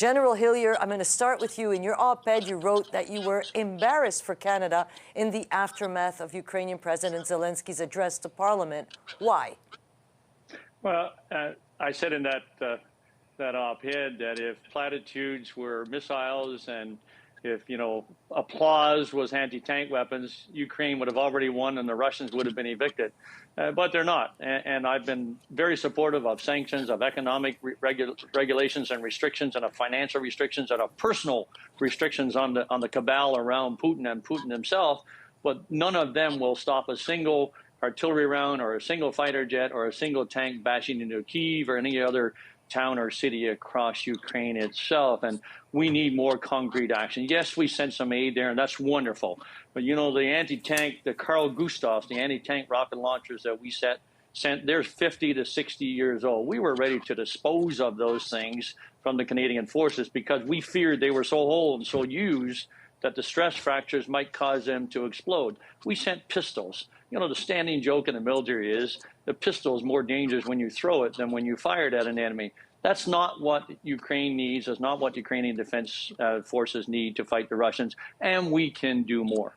General Hillier, I'm going to start with you. In your op-ed, you wrote that you were embarrassed for Canada in the aftermath of Ukrainian President Zelensky's address to Parliament. Why? Well, I said in that op-ed that if platitudes were missiles and if, applause was anti-tank weapons, Ukraine would have already won and the Russians would have been evicted. But they're not. And I've been very supportive of sanctions, of economic regulations and restrictions, and of financial restrictions, and of personal restrictions on the cabal around Putin and Putin himself. But none of them will stop a single artillery round or a single fighter jet or a single tank bashing into Kyiv or any other town or city across Ukraine itself. And we need more concrete action. Yes, we sent some aid there, and that's wonderful. But, the anti-tank, the Carl Gustavs, the anti-tank rocket launchers that we sent, they're 50 to 60 years old. We were ready to dispose of those things from the Canadian forces because we feared they were so old and so used that the stress fractures might cause them to explode. We sent pistols. The standing joke in the military is the pistol is more dangerous when you throw it than when you fire it at an enemy. That's not what Ukraine needs. That's not what Ukrainian defense forces need to fight the Russians, and we can do more.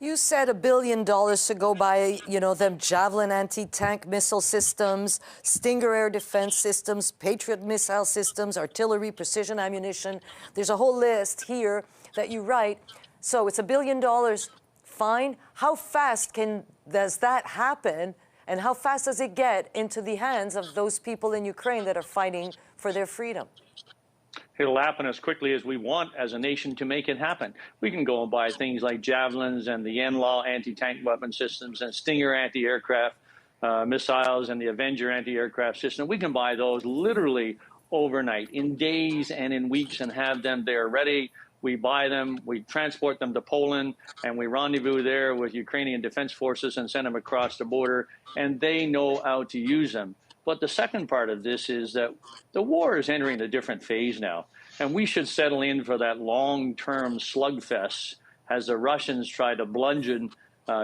You said $1 billion to go buy, them Javelin anti-tank missile systems, Stinger air defense systems, Patriot missile systems, artillery, precision ammunition. There's a whole list here that you write. So it's $1 billion. Fine. How fast does that happen, and how fast does it get into the hands of those people in Ukraine that are fighting for their freedom? It'll happen as quickly as we want as a nation to make it happen. We can go and buy things like Javelins and the NLAW anti-tank weapon systems and Stinger anti-aircraft missiles and the Avenger anti-aircraft system. We can buy those literally overnight, in days and in weeks, and have them there ready. We buy them, we transport them to Poland, and we rendezvous there with Ukrainian defense forces and send them across the border, and they know how to use them. But the second part of this is that the war is entering a different phase now, and we should settle in for that long-term slugfest as the Russians try to bludgeon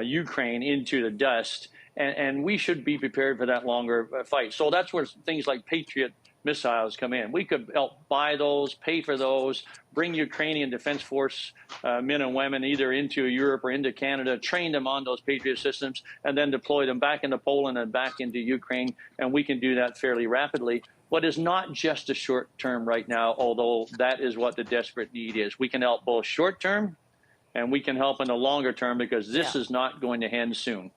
Ukraine into the dust, and we should be prepared for that longer fight. So that's where things like Patriot missiles come in. We could help buy those, pay for those, bring Ukrainian Defense Force men and women either into Europe or into Canada, train them on those Patriot systems, and then deploy them back into Poland and back into Ukraine. And we can do that fairly rapidly. What is not just a short term right now, although that is what the desperate need is. We can help both short term and we can help in the longer term because this is not going to end soon.